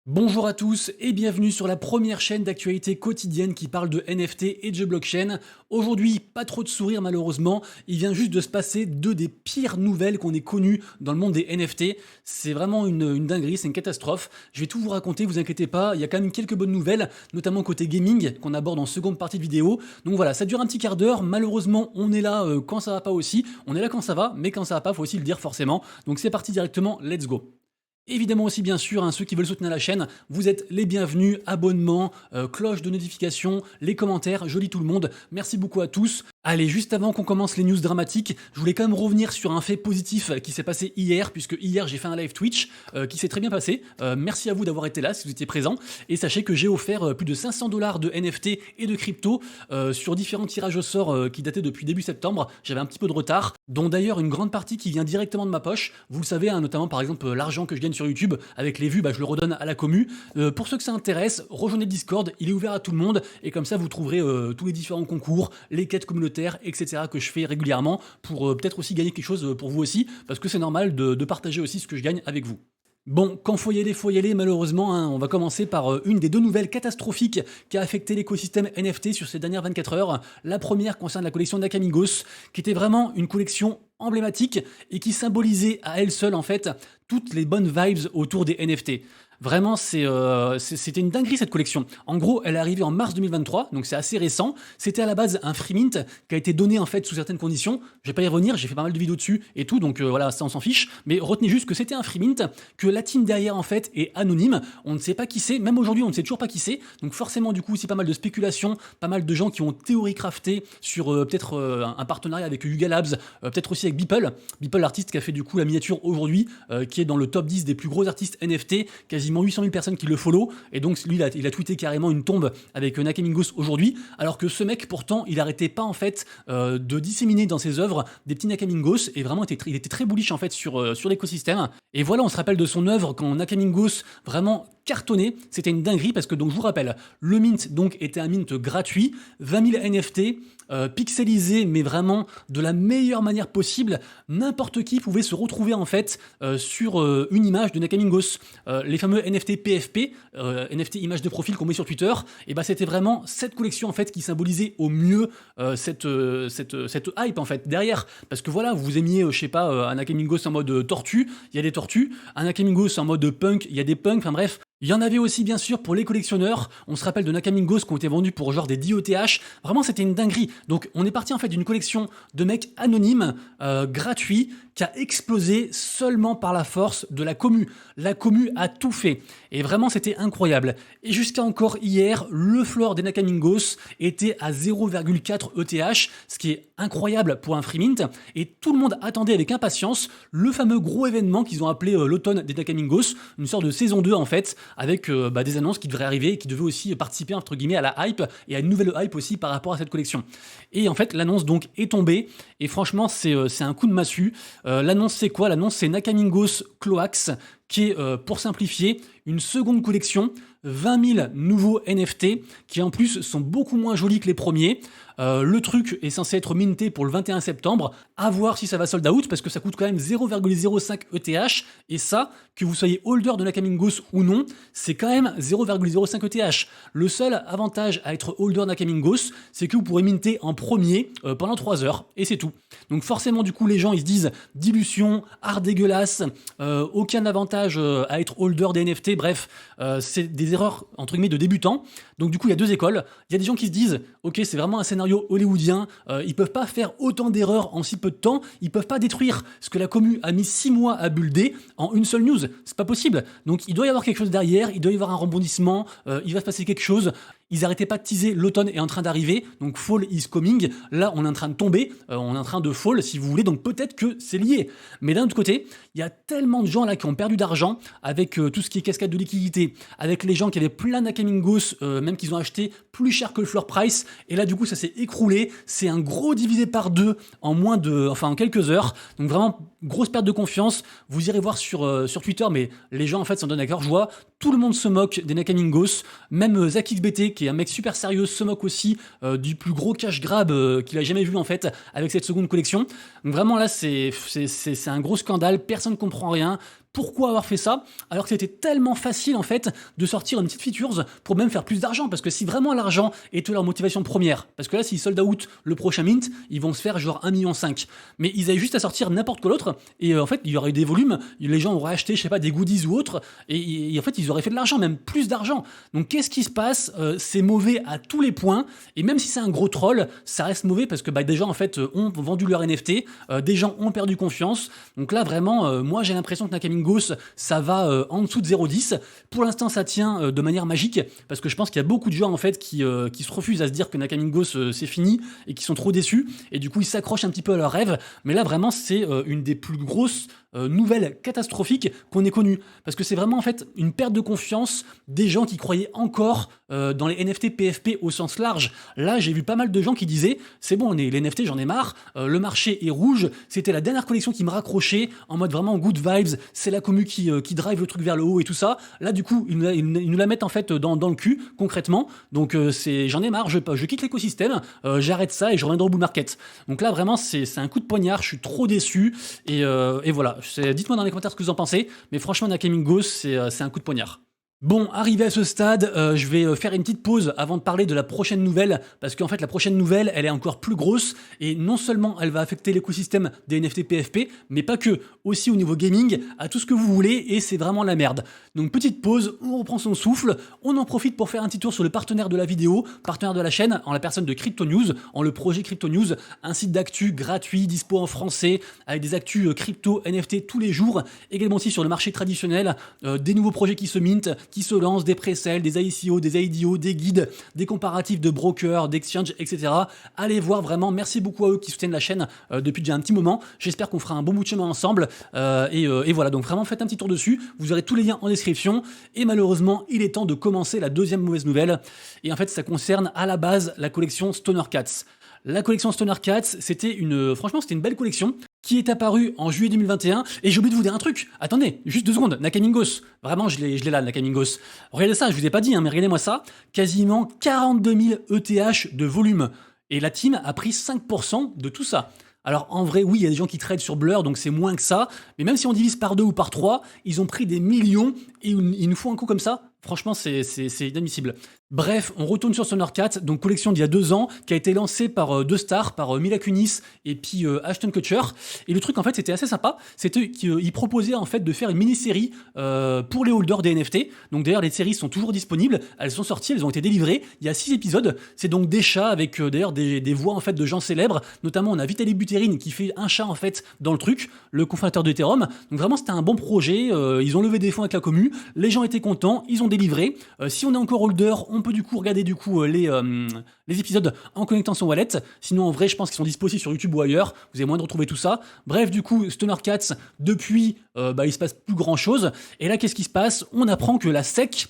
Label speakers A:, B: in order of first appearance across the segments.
A: Bonjour à tous et bienvenue sur la première chaîne d'actualité quotidienne qui parle de NFT et de blockchain. Aujourd'hui, pas trop de sourire malheureusement, il vient juste de se passer deux des pires nouvelles qu'on ait connues dans le monde des NFT. C'est vraiment une dinguerie, c'est une catastrophe. Je vais tout vous raconter, vous inquiétez pas, il y a quand même quelques bonnes nouvelles, notamment côté gaming qu'on aborde en seconde partie de vidéo. Donc voilà, ça dure un petit quart d'heure, malheureusement on est là quand ça va pas aussi, on est là quand ça va, mais quand ça va pas, faut aussi le dire forcément. Donc c'est parti directement, let's go. Évidemment aussi bien sûr, ceux qui veulent soutenir la chaîne, vous êtes les bienvenus, abonnement, cloche de notification, les commentaires, joli tout le monde, merci beaucoup à tous. Allez, juste avant qu'on commence les news dramatiques, je voulais quand même revenir sur un fait positif qui s'est passé hier, puisque hier j'ai fait un live Twitch qui s'est très bien passé. Merci à vous d'avoir été là si vous étiez présent, et sachez que j'ai offert plus de 500 $ de NFT et de crypto sur différents tirages au sort qui dataient depuis début septembre. J'avais un petit peu de retard, dont d'ailleurs une grande partie qui vient directement de ma poche. Vous le savez, notamment par exemple l'argent que je gagne sur YouTube avec les vues, je le redonne à la commu. Pour ceux que ça intéresse, rejoignez le Discord, il est ouvert à tout le monde, et comme ça vous trouverez tous les différents concours, les quêtes communautaires, etc. que je fais régulièrement pour peut-être aussi gagner quelque chose pour vous aussi, parce que c'est normal de partager aussi ce que je gagne avec vous. Bon, quand faut y aller, malheureusement, on va commencer par une des deux nouvelles catastrophiques qui a affecté l'écosystème NFT sur ces dernières 24 heures. La première concerne la collection Nakamigos, qui était vraiment une collection emblématique et qui symbolisait à elle seule en fait toutes les bonnes vibes autour des NFT. Vraiment, c'était une dinguerie cette collection. En gros, elle est arrivée en mars 2023, donc c'est assez récent. C'était à la base un free mint qui a été donné en fait sous certaines conditions. Je vais pas y revenir, j'ai fait pas mal de vidéos dessus et tout, donc voilà, ça on s'en fiche. Mais retenez juste que c'était un free mint, que la team derrière en fait est anonyme. On ne sait pas qui c'est, même aujourd'hui on ne sait toujours pas qui c'est. Donc forcément du coup, c'est pas mal de spéculations, pas mal de gens qui ont théorie crafté sur peut-être un partenariat avec Yuga Labs, peut-être aussi avec Beeple. Beeple, l'artiste qui a fait du coup la miniature aujourd'hui, qui est dans le top 10 des plus gros artistes NFT, quasiment 800 000 personnes qui le follow, et donc lui il a tweeté carrément une tombe avec Nakamingos aujourd'hui, alors que ce mec pourtant il arrêtait pas en fait de disséminer dans ses œuvres des petits Nakamingos, et vraiment il était très bullish en fait sur l'écosystème. Et voilà, on se rappelle de son œuvre quand Nakamingos vraiment cartonné, c'était une dinguerie parce que donc je vous rappelle, le mint donc était un mint gratuit, 20 000 NFT, pixelisé mais vraiment de la meilleure manière possible. N'importe qui pouvait se retrouver en fait sur une image de Nakamingos. Les fameux NFT PFP, NFT image de profil qu'on met sur Twitter, et c'était vraiment cette collection en fait qui symbolisait au mieux cette hype en fait derrière. Parce que voilà, vous aimiez, je sais pas, un Nakamingos en mode tortue, il y a des tortues, un Nakamingos en mode punk, il y a des punks, enfin bref. Il y en avait aussi bien sûr pour les collectionneurs, on se rappelle de Nakamingos qui ont été vendus pour genre des 10 ETH, vraiment c'était une dinguerie. Donc on est parti en fait d'une collection de mecs anonymes, gratuits, qui a explosé seulement par la force de la commu. La commu a tout fait, et vraiment c'était incroyable. Et jusqu'à encore hier, le floor des Nakamingos était à 0,4 ETH, ce qui est incroyable pour un free mint, et tout le monde attendait avec impatience le fameux gros événement qu'ils ont appelé l'automne des Nakamingos, une sorte de saison 2 en fait, avec des annonces qui devraient arriver et qui devaient aussi participer entre guillemets à la hype et à une nouvelle hype aussi par rapport à cette collection. Et en fait l'annonce donc est tombée, et franchement c'est un coup de massue. L'annonce c'est quoi? L'annonce c'est Nakamingos Cloax, qui est pour simplifier une seconde collection, 20 000 nouveaux NFT qui en plus sont beaucoup moins jolis que les premiers. Le truc est censé être minté pour le 21 septembre, à voir si ça va sold out parce que ça coûte quand même 0,05 ETH, et ça, que vous soyez holder de Nakamingos ou non, c'est quand même 0,05 ETH. Le seul avantage à être holder Nakamingos, c'est que vous pourrez minter en premier pendant 3 heures, et c'est tout. Donc forcément du coup les gens ils se disent dilution, art dégueulasse, aucun avantage à être holder des NFT, bref, c'est des erreurs entre guillemets de débutants. Donc du coup il y a deux écoles, il y a des gens qui se disent ok c'est vraiment un scénario hollywoodien, ils peuvent pas faire autant d'erreurs en si peu de temps, ils peuvent pas détruire ce que la commu a mis 6 mois à builder en une seule news, c'est pas possible. Donc il doit y avoir quelque chose derrière, il doit y avoir un rebondissement, il va se passer quelque chose. Ils arrêtaient pas de teaser, l'automne est en train d'arriver, donc fall is coming. Là, on est en train de tomber, on est en train de fall, si vous voulez, donc peut-être que c'est lié. Mais d'un autre côté, il y a tellement de gens là qui ont perdu d'argent avec tout ce qui est cascade de liquidité, avec les gens qui avaient plein d'Nakamingos, même qu'ils ont acheté plus cher que le floor price, et là, du coup, ça s'est écroulé. C'est un gros divisé par deux en en quelques heures. Donc vraiment, grosse perte de confiance. Vous irez voir sur Twitter, mais les gens, en fait, s'en donnent à cœur joie. Tout le monde se moque des Nakamingos, même ZachXBT, qui est un mec super sérieux, se moque aussi du plus gros cash grab qu'il a jamais vu en fait avec cette seconde collection. Donc vraiment là c'est un gros scandale, personne ne comprend rien. pourquoi avoir fait ça alors que c'était tellement facile en fait de sortir une petite features pour même faire plus d'argent? Parce que si vraiment l'argent était leur motivation première, parce que là s'ils sold out le prochain mint, ils vont se faire genre 1,5 million. Mais ils avaient juste à sortir n'importe quoi d'autre et en fait il y aurait eu des volumes, les gens auraient acheté je sais pas des goodies ou autre et en fait ils auraient fait de l'argent, même plus d'argent. Donc qu'est-ce qui se passe? C'est mauvais à tous les points et même si c'est un gros troll, ça reste mauvais parce que des gens en fait ont vendu leur NFT, des gens ont perdu confiance. Donc là vraiment moi j'ai l'impression que Nakamingos ça va en dessous de 0,10. Pour l'instant ça tient de manière magique parce que je pense qu'il y a beaucoup de gens en fait qui se refusent à se dire que Nakamingos c'est fini et qui sont trop déçus et du coup ils s'accrochent un petit peu à leur rêve. Mais là vraiment c'est une des plus grosses nouvelle catastrophique qu'on ait connue. Parce que c'est vraiment en fait une perte de confiance des gens qui croyaient encore dans les NFT PFP au sens large. Là, j'ai vu pas mal de gens qui disaient c'est bon, les NFT, j'en ai marre, le marché est rouge, c'était la dernière collection qui me raccrochait en mode vraiment good vibes, c'est la commu qui drive le truc vers le haut et tout ça. Là, du coup, ils nous la mettent en fait dans le cul, concrètement. Donc, j'en ai marre, je quitte l'écosystème, j'arrête ça et je reviendrai au bull market. Donc là, vraiment, c'est un coup de poignard, je suis trop déçu et voilà. Dites-moi dans les commentaires ce que vous en pensez, mais franchement, Nakamingos, c'est un coup de poignard. Bon, arrivé à ce stade, je vais faire une petite pause avant de parler de la prochaine nouvelle, parce qu'en fait la prochaine nouvelle, elle est encore plus grosse, et non seulement elle va affecter l'écosystème des NFT PFP, mais pas que, aussi au niveau gaming, à tout ce que vous voulez, et c'est vraiment la merde. Donc petite pause, on reprend son souffle, on en profite pour faire un petit tour sur le partenaire de la vidéo, partenaire de la chaîne, en la personne de Crypto News, en le projet Crypto News, un site d'actu gratuit, dispo en français, avec des actus crypto, NFT tous les jours, également aussi sur le marché traditionnel, des nouveaux projets qui se mintent, qui se lancent, des pré-sales, des ICO, des IDO, des guides, des comparatifs de brokers, d'exchanges, etc. Allez voir vraiment, merci beaucoup à eux qui soutiennent la chaîne depuis déjà un petit moment. J'espère qu'on fera un bon bout de chemin ensemble. Et voilà, donc vraiment faites un petit tour dessus. Vous aurez tous les liens en description. Et malheureusement, il est temps de commencer la deuxième mauvaise nouvelle. Et en fait, ça concerne à la base la collection Stoner Cats. La collection Stoner Cats, franchement, c'était une belle collection qui est apparue en juillet 2021. Et j'ai oublié de vous dire un truc. Attendez, juste 2 secondes. Nakamingos. Vraiment, je l'ai là, Nakamingos. Regardez ça, je vous ai pas dit, hein, mais regardez-moi ça. Quasiment 42 000 ETH de volume. Et la team a pris 5% de tout ça. Alors en vrai, oui, il y a des gens qui tradent sur Blur, donc c'est moins que ça. Mais même si on divise par 2 ou par 3, ils ont pris des millions et ils nous font un coup comme ça. Franchement, c'est inadmissible. Bref, on retourne sur Stoner Cat, donc collection d'il y a 2 ans, qui a été lancée par 2 stars, par Mila Kunis et puis Ashton Kutcher. Et le truc, en fait, c'était assez sympa. C'était qu'ils proposaient, en fait, de faire une mini-série pour les holders des NFT. Donc d'ailleurs, les séries sont toujours disponibles. Elles sont sorties, elles ont été délivrées. Il y a 6 épisodes. C'est donc des chats avec, d'ailleurs, des voix, en fait, de gens célèbres. Notamment, on a Vitaly Buterin qui fait un chat, en fait, dans le truc, le cofondateur d'Ethereum. Donc vraiment, c'était un bon projet. Ils ont levé des fonds avec la commu. Les gens étaient contents. Ils ont délivré. Si on est encore holder, on peut du coup regarder les épisodes en connectant son wallet. Sinon, en vrai, je pense qu'ils sont dispo sur YouTube ou ailleurs. Vous avez moyen de retrouver tout ça. Bref, du coup, Stoner Cats, depuis, il se passe plus grand chose. Et là, qu'est-ce qui se passe? On apprend que la SEC,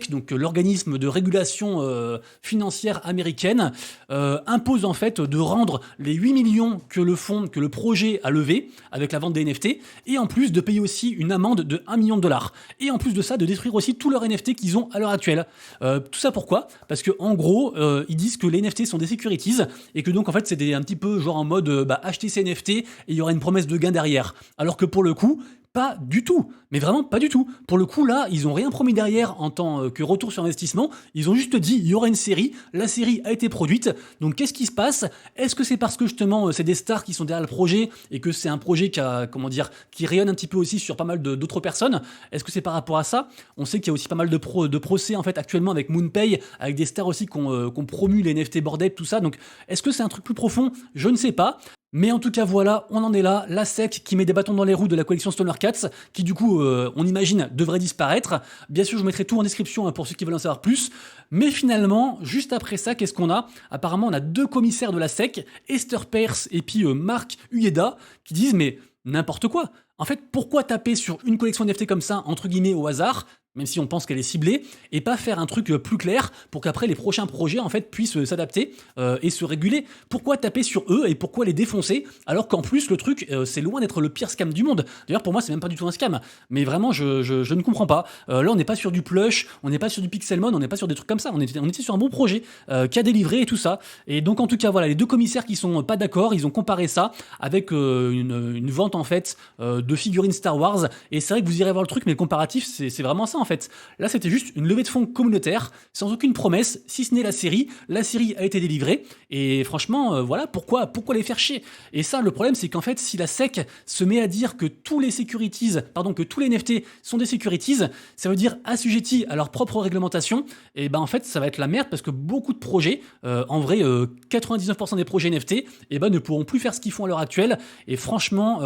A: donc l'organisme de régulation financière américaine, impose en fait de rendre les 8 millions que le projet a levé avec la vente des NFT, et en plus de payer aussi une amende de 1 million de dollars. Et en plus de ça, de détruire aussi tous leurs NFT qu'ils ont à l'heure actuelle. Tout ça pourquoi? Parce que en gros, ils disent que les NFT sont des securities et que donc en fait c'est un petit peu genre en mode acheter ces NFT et il y aura une promesse de gain derrière. Alors que pour le coup, pas du tout, mais vraiment pas du tout. Pour le coup, là, ils ont rien promis derrière en tant que retour sur investissement. Ils ont juste dit il y aura une série. La série a été produite. Donc, qu'est-ce qui se passe? Est-ce que c'est parce que justement, c'est des stars qui sont derrière le projet et que c'est un projet qui rayonne un petit peu aussi sur pas mal d'autres personnes? Est-ce que c'est par rapport à ça? On sait qu'il y a aussi pas mal de procès en fait actuellement avec MoonPay, avec des stars aussi qui ont promu les NFT bordel, tout ça. Donc, est-ce que c'est un truc plus profond? Je ne sais pas. Mais en tout cas, voilà, on en est là. La SEC qui met des bâtons dans les roues de la collection Stoner Cats, qui du coup, on imagine, devrait disparaître. Bien sûr, je vous mettrai tout en description pour ceux qui veulent en savoir plus. Mais finalement, juste après ça, qu'est-ce qu'on a? Apparemment, on a 2 commissaires de la SEC, Esther Peirce et puis Mark Uyeda, qui disent mais n'importe quoi. En fait, pourquoi taper sur une collection NFT comme ça, entre guillemets, au hasard? même si on pense qu'elle est ciblée, et pas faire un truc plus clair pour qu'après les prochains projets en fait puissent s'adapter et se réguler. Pourquoi taper sur eux et pourquoi les défoncer alors qu'en plus le truc c'est loin d'être le pire scam du monde. D'ailleurs pour moi c'est même pas du tout un scam, mais vraiment je ne comprends pas. Là on n'est pas sur du plush, on n'est pas sur du Pixelmon, on n'est pas sur des trucs comme ça. On était sur un bon projet qui a délivré et tout ça. Et donc en tout cas voilà, les deux commissaires qui sont pas d'accord, ils ont comparé ça avec une vente en fait de figurines Star Wars. Et c'est vrai que vous irez voir le truc, mais le comparatif c'est vraiment ça en fait. Là, c'était juste une levée de fonds communautaire, sans aucune promesse, si ce n'est la série. La série a été délivrée, et franchement, voilà, pourquoi les faire chier? Et ça, le problème, c'est qu'en fait, si la SEC se met à dire que tous les que tous les NFT sont des securities, ça veut dire assujettis à leur propre réglementation, et ben en fait, ça va être la merde, parce que beaucoup de projets, en vrai, 99% des projets NFT, et ben ne pourront plus faire ce qu'ils font à l'heure actuelle, et franchement,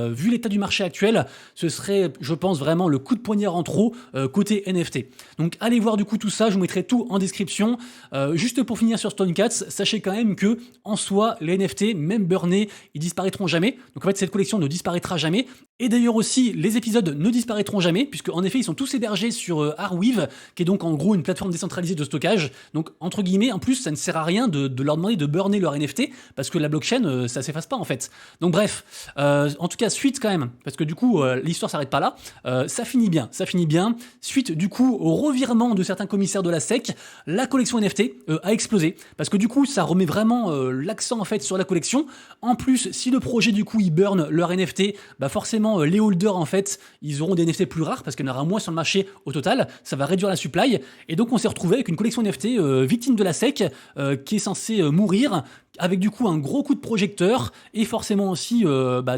A: vu l'état du marché actuel, ce serait, je pense, vraiment le coup de poignard en trop côté NFT. Donc allez voir du coup tout ça, je vous mettrai tout en description. Juste pour finir sur Stonecats, sachez quand même que en soi, les NFT, même burnés, ils disparaîtront jamais. Donc en fait, cette collection ne disparaîtra jamais. Et d'ailleurs aussi, les épisodes ne disparaîtront jamais, puisque en effet, ils sont tous hébergés sur Arweave, qui est donc en gros une plateforme décentralisée de stockage. Donc entre guillemets, en plus, ça ne sert à rien de leur demander de burner leur NFT, parce que la blockchain, ça s'efface pas en fait. Donc bref, en tout cas, suite quand même, parce que du coup, l'histoire s'arrête pas là. Ça finit bien. Suite du coup au revirement de certains commissaires de la SEC, la collection NFT a explosé, parce que du coup ça remet vraiment l'accent en fait sur la collection. En plus, si le projet du coup il burn leur NFT, bah forcément les holders en fait ils auront des NFT plus rares parce qu'il y en aura moins sur le marché au total, ça va réduire la supply, et donc on s'est retrouvé avec une collection NFT victime de la SEC qui est censée mourir, avec du coup un gros coup de projecteur et forcément aussi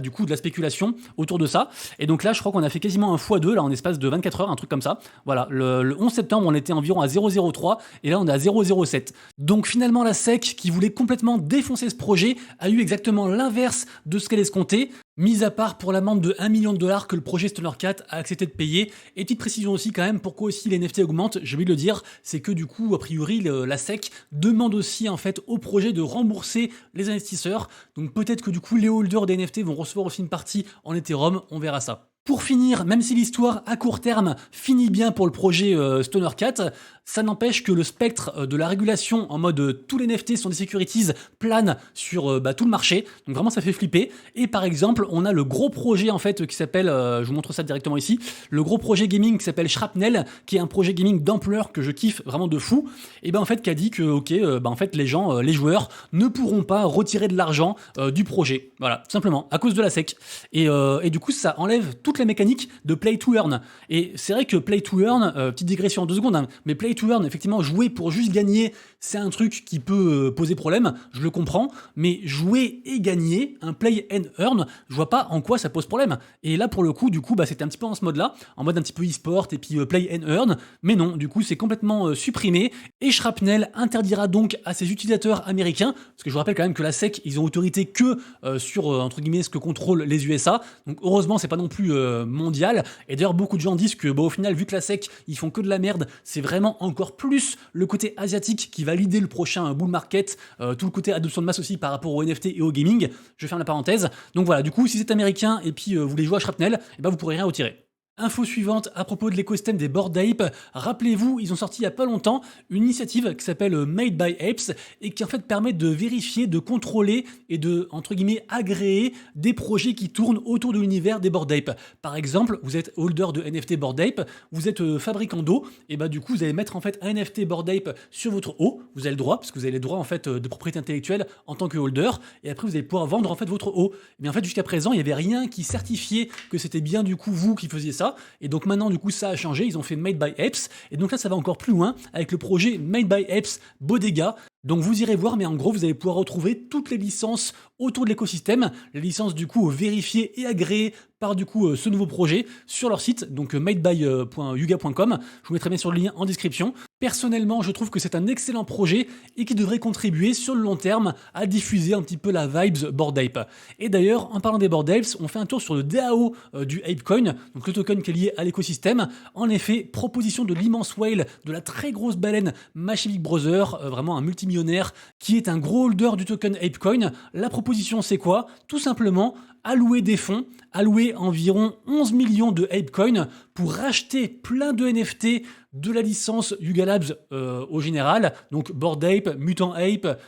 A: du coup de la spéculation autour de ça. Et donc là je crois qu'on a fait quasiment un x2 là en espace de 24 heures, un truc comme ça. Voilà, le 11 septembre on était environ à 0,03 et là on est à 0,07. Donc finalement la SEC, qui voulait complètement défoncer ce projet, a eu exactement l'inverse de ce qu'elle escomptait. Mis à part pour l'amende de 1 million de dollars que le projet StonerCat a accepté de payer. Et petite précision aussi quand même, pourquoi aussi les NFT augmentent, j'ai oublié de le dire, c'est que du coup, a priori, la SEC demande aussi en fait au projet de rembourser les investisseurs. Donc peut-être que du coup, les holders des NFT vont recevoir aussi une partie en Ethereum, on verra ça. Pour finir, même si l'histoire à court terme finit bien pour le projet StonerCat, ça n'empêche que le spectre de la régulation en mode tous les NFT sont des securities plane sur tout le marché. Donc vraiment ça fait flipper. Et par exemple, on a le gros projet en fait qui s'appelle, je vous montre ça directement ici, le gros projet gaming qui s'appelle Shrapnel, qui est un projet gaming d'ampleur que je kiffe vraiment de fou. Et ben en fait qui a dit que en fait les gens, les joueurs ne pourront pas retirer de l'argent du projet. Voilà, tout simplement à cause de la SEC. Et du coup ça enlève toute la mécanique de play to earn. Et c'est vrai que play to earn, petite digression en 2 secondes, hein, mais play to earn, effectivement, jouer pour juste gagner, c'est un truc qui peut poser problème, je le comprends, mais jouer et gagner, un play and earn, je vois pas en quoi ça pose problème. Et là, pour le coup, c'était un petit peu en ce mode-là, en mode un petit peu e-sport et puis play and earn, mais non, du coup, c'est complètement supprimé, et Shrapnel interdira donc à ses utilisateurs américains, parce que je vous rappelle quand même que la SEC, ils ont autorité que sur, entre guillemets, ce que contrôlent les USA, donc heureusement, c'est pas non plus mondial, et d'ailleurs, beaucoup de gens disent que, au final, vu que la SEC, ils font que de la merde, c'est vraiment encore plus le côté asiatique qui va leader le prochain bull market, tout le côté adoption de masse aussi par rapport au NFT et au gaming. Je ferme la parenthèse. Donc voilà, du coup, si c'est américain et puis vous voulez jouer à Shrapnel, vous pourrez rien retirer. Info suivante à propos de l'écosystème des Bored Ape. Rappelez-vous, ils ont sorti il y a pas longtemps une initiative qui s'appelle Made by Apes et qui en fait permet de vérifier, de contrôler et de, entre guillemets, agréer des projets qui tournent autour de l'univers des Bored Ape. Par exemple, vous êtes holder de NFT Bored Ape, vous êtes fabricant d'eau, et du coup vous allez mettre en fait un NFT Bored Ape sur votre eau, vous avez le droit, parce que vous avez les droits en fait de propriété intellectuelle en tant que holder, et après vous allez pouvoir vendre en fait votre eau. Mais en fait jusqu'à présent il n'y avait rien qui certifiait que c'était bien du coup vous qui faisiez ça. Et donc maintenant du coup ça a changé, ils ont fait Made by Apes, et donc là ça va encore plus loin avec le projet Made by Apes Bodega. Donc vous irez voir, mais en gros vous allez pouvoir retrouver toutes les licences autour de l'écosystème, les licences du coup vérifiées et agréées par du coup ce nouveau projet sur leur site, donc madeby.yuga.com. Je vous mettrai bien sur le lien en description. Personnellement, je trouve que c'est un excellent projet et qui devrait contribuer sur le long terme à diffuser un petit peu la vibes Bored Ape. Et d'ailleurs, en parlant des Bored Apes, on fait un tour sur le DAO du ApeCoin, donc le token qui est lié à l'écosystème. En effet, proposition de l'immense whale, de la très grosse baleine Mashivik Brother, vraiment un multimillionnaire qui est un gros holder du token ApeCoin. La proposition, c'est quoi? Tout simplement alloué des fonds, alloué environ 11 millions de Apecoin pour racheter plein de NFT de la licence Yuga Labs au général, donc Bored Ape, Mutant Ape,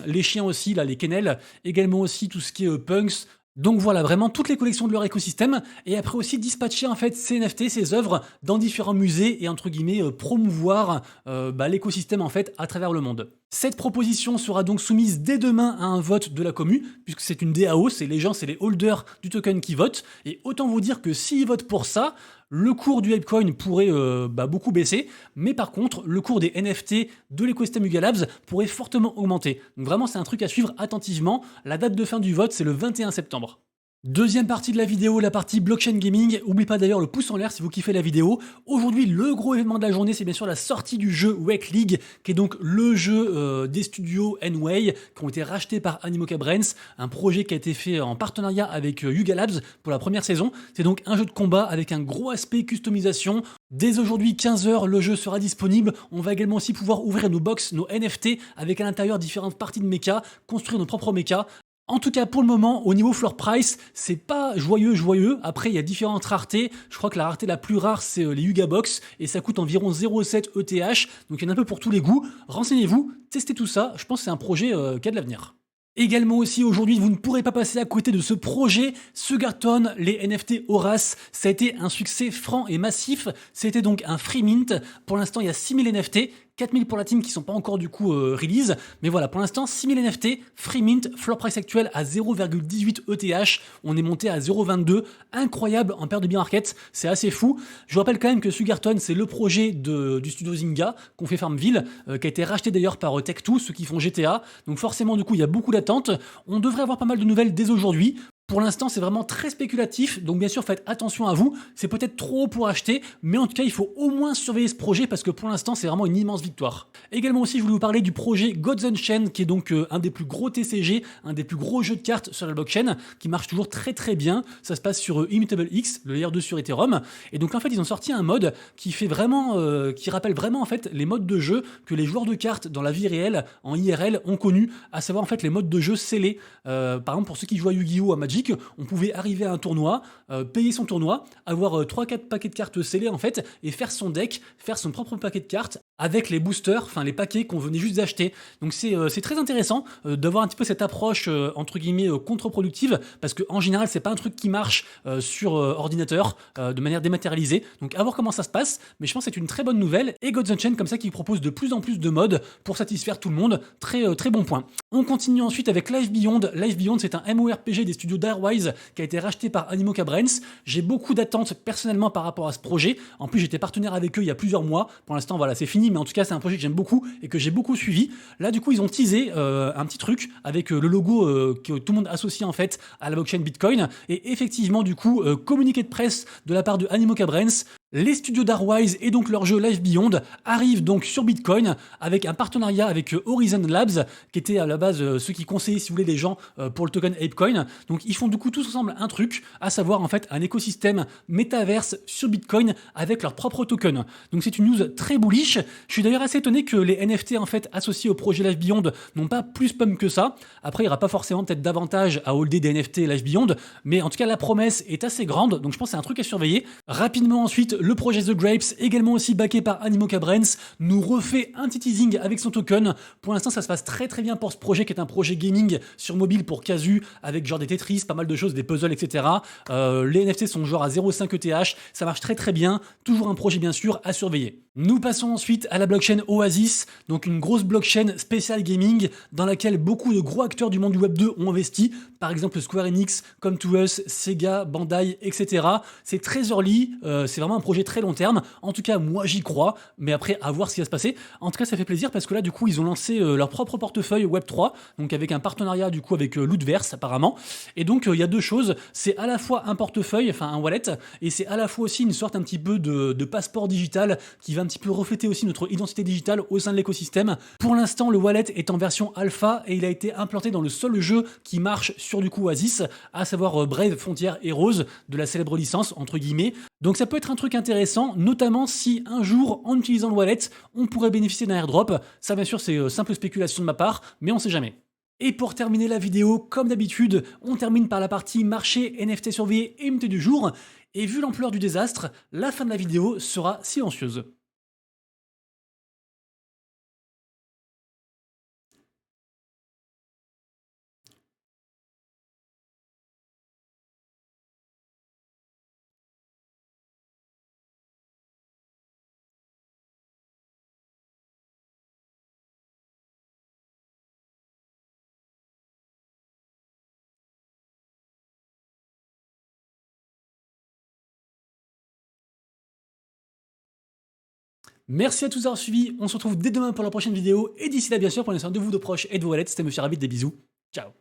A: les chiens aussi, là, les kennels, également aussi tout ce qui est Punks. Donc voilà, vraiment toutes les collections de leur écosystème, et après aussi dispatcher en fait ces NFT, ces œuvres dans différents musées et entre guillemets promouvoir l'écosystème en fait à travers le monde. Cette proposition sera donc soumise dès demain à un vote de la commu, puisque c'est une DAO, c'est les gens, c'est les holders du token qui votent, et autant vous dire que s'ils votent pour ça, le cours du Apecoin pourrait beaucoup baisser, mais par contre, le cours des NFT de l'écosystème Yuga Labs pourrait fortement augmenter. Donc vraiment, c'est un truc à suivre attentivement. La date de fin du vote, c'est le 21 septembre. Deuxième partie de la vidéo, la partie blockchain gaming. N'oubliez pas d'ailleurs le pouce en l'air si vous kiffez la vidéo. Aujourd'hui, le gros événement de la journée, c'est bien sûr la sortie du jeu Wake League, qui est donc le jeu des studios N-Way, qui ont été rachetés par Animoca Brands, un projet qui a été fait en partenariat avec Yuga Labs pour la première saison. C'est donc un jeu de combat avec un gros aspect customisation. Dès aujourd'hui, 15h, le jeu sera disponible. On va également aussi pouvoir ouvrir nos box, nos NFT, avec à l'intérieur différentes parties de mecha, construire nos propres mechas. En tout cas, pour le moment, au niveau floor price, c'est pas joyeux. Après, il y a différentes raretés. Je crois que la rareté la plus rare, c'est les Yuga Box, et ça coûte environ 0,7 ETH. Donc, il y en a un peu pour tous les goûts. Renseignez-vous, testez tout ça. Je pense que c'est un projet qui a de l'avenir. Également aussi aujourd'hui, vous ne pourrez pas passer à côté de ce projet Sugarton, les NFT Horace. Ça a été un succès franc et massif. C'était donc un free mint. Pour l'instant, il y a 6000 NFT. 4000 pour la team qui sont pas encore du coup release, mais voilà, pour l'instant 6000 NFT, free mint, floor price actuel à 0,18 ETH, on est monté à 0,22, incroyable en paire de bear market, c'est assez fou. Je vous rappelle quand même que Sugarton, c'est le projet du studio Zynga qu'on fait Farmville, qui a été racheté d'ailleurs par Tech2, ceux qui font GTA, donc forcément du coup il y a beaucoup d'attentes, on devrait avoir pas mal de nouvelles dès aujourd'hui. Pour l'instant, c'est vraiment très spéculatif, donc bien sûr, faites attention à vous. C'est peut-être trop haut pour acheter, mais en tout cas, il faut au moins surveiller ce projet parce que pour l'instant, c'est vraiment une immense victoire. Également aussi, je voulais vous parler du projet Gods Unchained, qui est donc un des plus gros TCG, un des plus gros jeux de cartes sur la blockchain, qui marche toujours très très bien. Ça se passe sur Immutable X, le layer 2 sur Ethereum. Et donc en fait, ils ont sorti un mode qui fait vraiment, qui rappelle vraiment en fait les modes de jeu que les joueurs de cartes dans la vie réelle, en IRL, ont connu, à savoir en fait les modes de jeu scellés. Par exemple, pour ceux qui jouent à Yu-Gi-Oh, à Magic, on pouvait arriver à un tournoi, payer son tournoi, avoir 3-4 paquets de cartes scellés en fait, et faire son deck, faire son propre paquet de cartes avec les boosters, enfin les paquets qu'on venait juste d'acheter. Donc c'est très intéressant d'avoir un petit peu cette approche entre guillemets contre-productive, parce qu'en général c'est pas un truc qui marche sur ordinateur de manière dématérialisée. Donc à voir comment ça se passe, mais je pense que c'est une très bonne nouvelle, et Gods Unchained comme ça qui propose de plus en plus de modes pour satisfaire tout le monde, très bon point. On continue ensuite avec Life Beyond. Life Beyond, c'est un MMORPG des studios Darewise qui a été racheté par Animoca Brands. J'ai beaucoup d'attentes personnellement par rapport à ce projet. En plus, j'étais partenaire avec eux il y a plusieurs mois. Pour l'instant, voilà, c'est fini, mais en tout cas, c'est un projet que j'aime beaucoup et que j'ai beaucoup suivi. Là, du coup, ils ont teasé un petit truc avec le logo que tout le monde associe en fait à la blockchain Bitcoin. Et effectivement, du coup, communiqué de presse de la part de Animoca Brands. Les studios Darewise et donc leur jeu Life Beyond arrivent donc sur Bitcoin avec un partenariat avec Horizon Labs, qui était à la base ceux qui conseillaient, si vous voulez, les gens pour le token Apecoin. Donc ils font du coup tous ensemble un truc, à savoir en fait un écosystème métaverse sur Bitcoin avec leur propre token. Donc c'est une news très bullish. Je suis d'ailleurs assez étonné que les NFT en fait associés au projet Life Beyond n'ont pas plus pump que ça. Après, il n'y aura pas forcément peut-être davantage à holder des NFT Life Beyond, mais en tout cas la promesse est assez grande, donc je pense que c'est un truc à surveiller. Rapidement ensuite, le projet The Grapes, également aussi backé par Animoca Brands, nous refait un petit teasing avec son token. Pour l'instant, ça se passe très très bien pour ce projet qui est un projet gaming sur mobile pour casu, avec genre des Tetris, pas mal de choses, des puzzles, etc. Les NFT sont genre à 0,5 ETH, ça marche très très bien, toujours un projet bien sûr à surveiller. Nous passons ensuite à la blockchain Oasis, donc une grosse blockchain spéciale gaming dans laquelle beaucoup de gros acteurs du monde du Web 2 ont investi, par exemple Square Enix, Come To Us, Sega, Bandai, etc. C'est très early, c'est vraiment un projet très long terme. En tout cas, moi j'y crois, mais après à voir ce qui va se passer. En tout cas, ça fait plaisir parce que là, du coup, ils ont lancé leur propre portefeuille Web3, donc avec un partenariat du coup avec Lootverse apparemment. Et donc il y a deux choses, c'est à la fois un portefeuille, enfin un wallet, et c'est à la fois aussi une sorte un petit peu de passeport digital qui va un petit peu refléter aussi notre identité digitale au sein de l'écosystème. Pour l'instant, le wallet est en version alpha et il a été implanté dans le seul jeu qui marche sur du coup Oasis, à savoir Brave, Frontier et Rose, de la célèbre licence entre guillemets. Donc ça peut être un truc intéressant, notamment si un jour, en utilisant le wallet, on pourrait bénéficier d'un airdrop. Ça bien sûr c'est simple spéculation de ma part, mais on sait jamais. Et pour terminer la vidéo, comme d'habitude, on termine par la partie marché NFT surveillé et MT du jour. Et vu l'ampleur du désastre, la fin de la vidéo sera silencieuse. Merci à tous d'avoir suivi, on se retrouve dès demain pour la prochaine vidéo, et d'ici là bien sûr, prenez soin de vous, de proches et de vos wallets, c'était Monsieur Rabbit, des bisous, ciao.